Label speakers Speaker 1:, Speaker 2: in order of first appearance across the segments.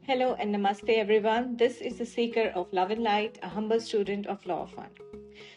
Speaker 1: Hello and namaste everyone. This is the Seeker of Love and Light, a humble student of Law of One.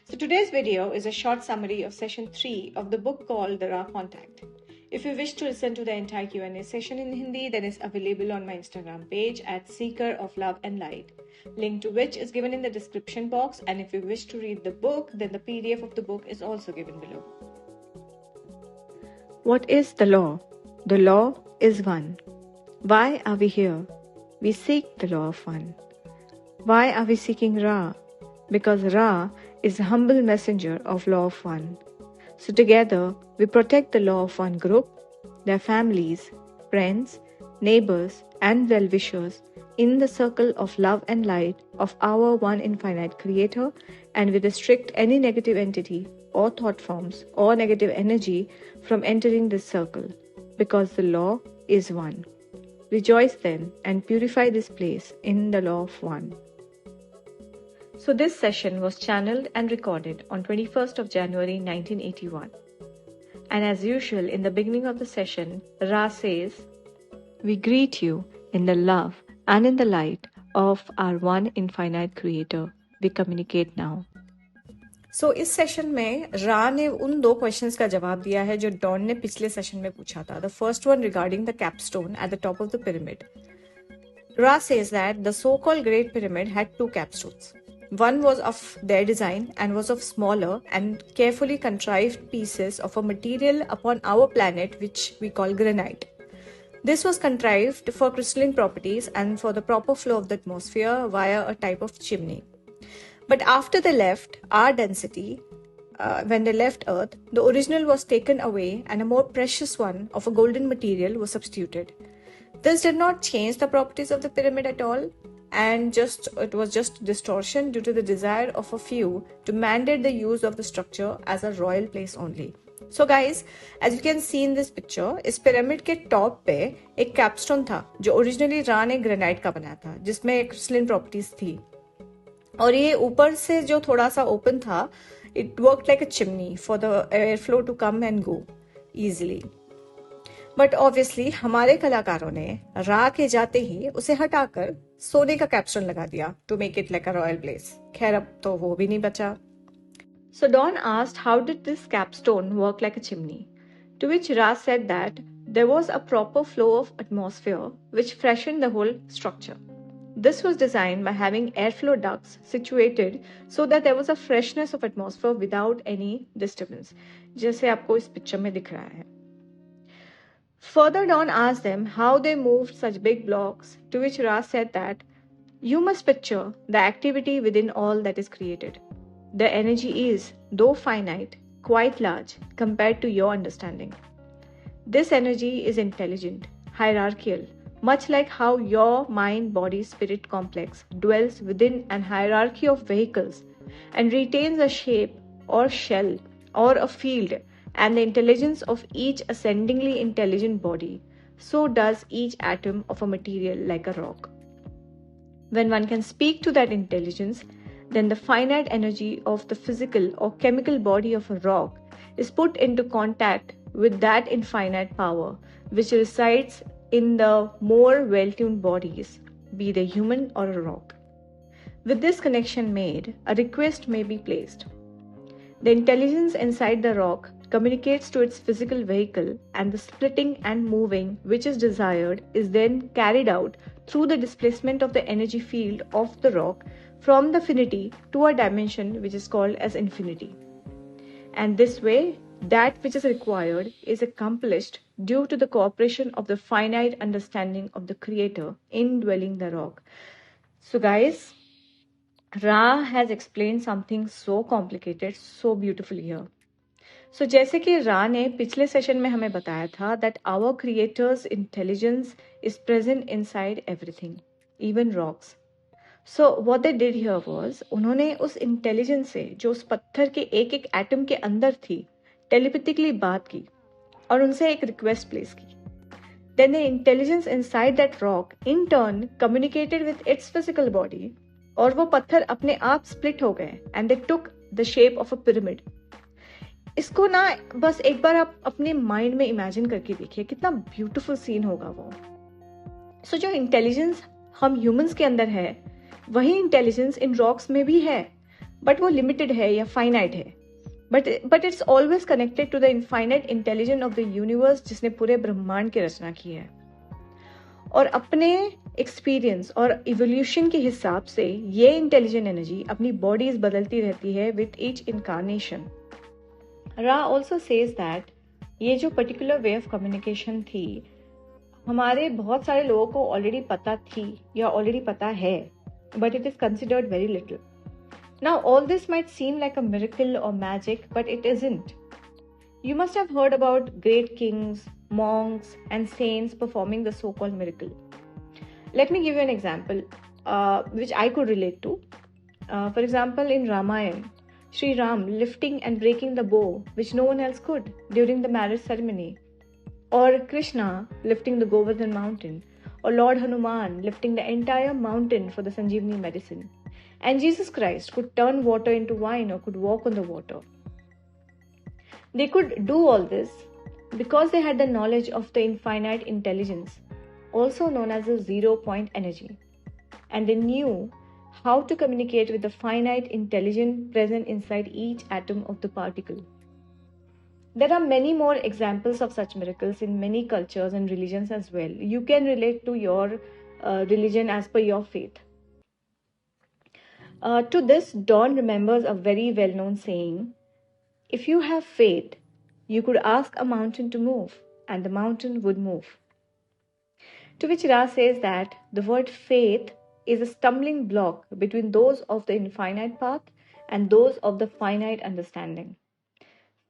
Speaker 1: So today's video is a short summary of session 3 of the book called The Raw Contact. If you wish to listen to the entire Q&A session in Hindi, then it's available on my Instagram page at Seeker of Love and Light, link to which is given in the description box, and if you wish to read the book, then the PDF of the book is also given below. What is the law? The law is one. Why are we here? We seek the law of one. Why are we seeking Ra? Because Ra is the humble messenger of law of one. So together, we protect the law of one group, their families, friends, neighbors, and well-wishers in the circle of love and light of our one infinite Creator, and we restrict any negative entity or thought forms or negative energy from entering this circle, because the law is one. Rejoice then and purify this place in the law of one. So this session was channeled and recorded on 21st of January 1981. And as usual, in the beginning of the session, Ra says, "We greet you in the love and in the light of our one infinite Creator. We communicate now." So इस session में रा ने उन दो questions का जवाब दिया है जो डॉन ने पिछले सेशन में पूछा था. The first one regarding the capstone at the top of the pyramid. Ra says that the so-called Great Pyramid had two capstones. One was of their design and was of smaller and carefully contrived pieces of a material upon our planet which we call granite. This was contrived for crystalline properties and for the proper flow of the atmosphere via a type of chimney. But after they left our density, when they left Earth, the original was taken away and a more precious one of a golden material was substituted. This did not change the properties of the pyramid at all, and it was just distortion due to the desire of a few to mandate the use of the structure as a royal place only. So guys, as you can see in this picture, इस pyramid के top पे एक capstone था जो originally रा ने granite का बनाया था, जिसमें crystalline properties थी. और ये ऊपर से जो थोड़ा सा ओपन था, it work like a chimney for the air flow to come and go easily. But obviously हमारे कलाकारों ने रा के जाते ही उसे हटाकर सोने का कैप्स्टोन लगा दिया to make it like a royal place. खैर अब तो वो भी नहीं बचा. So Don asked how did this capstone work like a chimney, to which Ra said that there was a proper flow of atmosphere which freshened the whole structure. This was designed by having airflow ducts situated so that there was a freshness of atmosphere without any disturbance, जैसे आपको इस picture में दिख रहा है. Further, Don asked them how they moved such big blocks, to which Ra said that you must picture the activity within all that is created. The energy is, though finite, quite large compared to your understanding. This energy is intelligent, hierarchical, much like how your mind-body-spirit complex dwells within an hierarchy of vehicles and retains a shape or shell or a field and the intelligence of each ascendingly intelligent body, so does each atom of a material like a rock. When one can speak to that intelligence, then the finite energy of the physical or chemical body of a rock is put into contact with that infinite power which resides in the more well-tuned bodies, be they human or a rock. With this connection made, a request may be placed. The intelligence inside the rock communicates to its physical vehicle, and the splitting and moving which is desired is then carried out through the displacement of the energy field of the rock from the finity to a dimension which is called as infinity. And this way, that which is required is accomplished due to the cooperation of the finite understanding of the Creator indwelling the rock. So guys, Ra has explained something so complicated so beautifully here. So जैसे कि रा ने पिछले session में हमें बताया था that our Creator's intelligence is present inside everything, even rocks. So what they did here was, उन्होंने उस इंटेलिजेंस से जो उस पत्थर के एक एक एटम के अंदर थी टेलीपैथिकली बात की और उनसे एक रिक्वेस्ट प्लेस की. Then the intelligence inside that rock in turn communicated with its physical body और वो पत्थर अपने आप स्प्लिट हो गए and they took the shape of a pyramid. इसको ना बस एक बार आप अपने माइंड में इमेजिन करके देखिए कितना ब्यूटीफुल सीन होगा वो. सो जो इंटेलिजेंस हम ह्यूमंस के अंदर है, वही इंटेलिजेंस इन रॉक्स में भी है, बट वो लिमिटेड है या फाइनाइट है. But it's always connected to the infinite intelligence of the universe, जिसने पूरे ब्रह्मांड की रचना की है. और अपने एक्सपीरियंस और इवोल्यूशन के हिसाब से ये इंटेलिजेंट एनर्जी अपनी बॉडीज बदलती रहती है विथ ईच इनकारनेशन. रा ऑल्सो सेज दैट ये जो पर्टिकुलर वे ऑफ कम्युनिकेशन थी, हमारे बहुत सारे लोगों को ऑलरेडी पता थी या ऑलरेडी पता है, but it is considered very little. Now all this might seem like a miracle or magic, but it isn't. You must have heard about great kings, monks, and saints performing the so-called miracle. Let me give you an example which I could relate to. For example, in Ramayana, Sri Ram lifting and breaking the bow, which no one else could during the marriage ceremony. Or Krishna lifting the Govardhan mountain. Or Lord Hanuman lifting the entire mountain for the Sanjeevani medicine. And Jesus Christ could turn water into wine or could walk on the water. They could do all this because they had the knowledge of the infinite intelligence, also known as the 0-point energy. And they knew how to communicate with the finite intelligence present inside each atom of the particle. There are many more examples of such miracles in many cultures and religions as well. You can relate to your religion as per your faith. To this, Dawn remembers a very well-known saying, if you have faith, you could ask a mountain to move, and the mountain would move. To which Ra says that the word faith is a stumbling block between those of the infinite path and those of the finite understanding.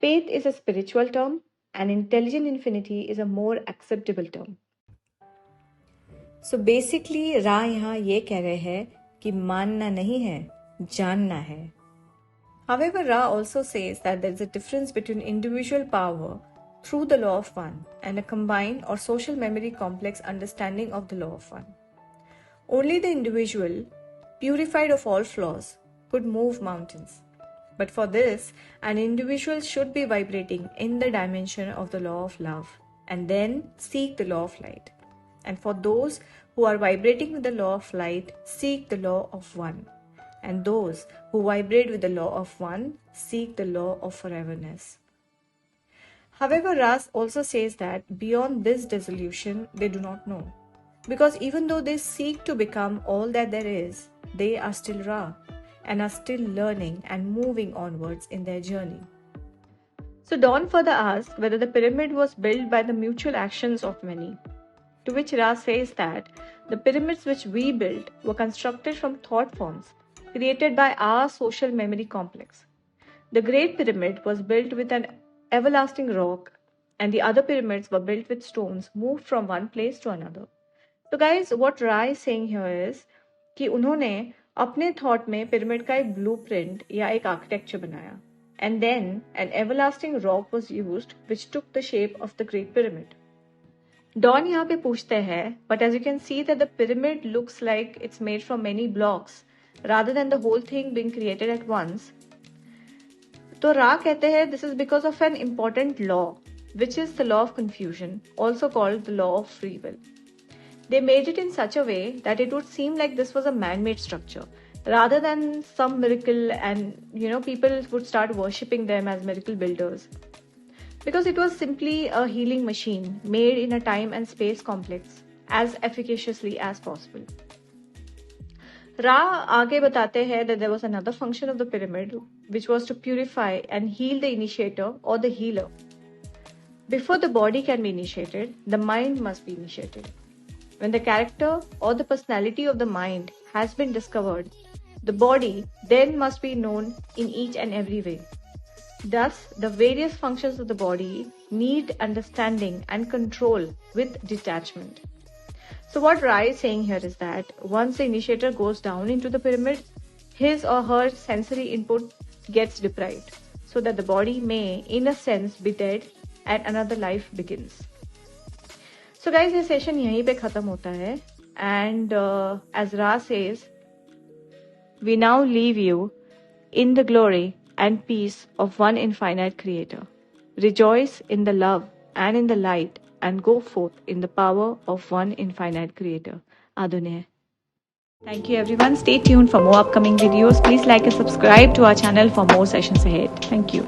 Speaker 1: Faith is a spiritual term, and intelligent infinity is a more acceptable term. So basically, Ra यहाँ ये कह रहे हैं कि मानना नहीं है, जानना है. However, Ra also says that there is a difference between individual power through the law of one and a combined or social memory complex understanding of the law of one. Only the individual, purified of all flaws, could move mountains. But for this, an individual should be vibrating in the dimension of the law of love and then seek the law of light. And for those who are vibrating with the law of light, seek the law of one. And those who vibrate with the law of one, seek the law of foreverness. However, Ras also says that beyond this dissolution, they do not know. Because even though they seek to become all that there is, they are still Ra and are still learning and moving onwards in their journey. So Dawn further asks whether the pyramid was built by the mutual actions of many. To which Ra says that the pyramids which we built were constructed from thought forms created by our social memory complex. The Great Pyramid was built with an everlasting rock, and the other pyramids were built with stones moved from one place to another. So guys, what Ra is saying here is कि उन्होंने अपने thought में pyramid का एक blueprint या एक architecture बनाया, and then an everlasting rock was used which took the shape of the Great Pyramid. Dawn यहाँ पे पूछते हैं, but as you can see that the pyramid looks like it's made from many blocks rather than the whole thing being created at once. तो Ra कहते हैं this is because of an important law, which is the law of confusion, also called the law of free will. They made it in such a way that it would seem like this was a man-made structure rather than some miracle, and people would start worshipping them as miracle builders. Because it was simply a healing machine made in a time and space complex as efficaciously as possible. Ra आगे बताते हैं that there was another function of the pyramid which was to purify and heal the initiator or the healer. Before the body can be initiated, the mind must be initiated. When the character or the personality of the mind has been discovered, the body then must be known in each and every way. Thus, the various functions of the body need understanding and control with detachment. So what Ra is saying here is that once the initiator goes down into the pyramid, his or her sensory input gets deprived, so that the body may, in a sense, be dead and another life begins. So guys, this session यहीं पे खत्म होता है, and as Ra says, we now leave you in the glory and peace of one infinite creator. Rejoice in the love and in the light and go forth in the power of one infinite creator. Adonai. Thank you everyone. Stay tuned for more upcoming videos. Please like and subscribe to our channel for more sessions ahead. Thank you.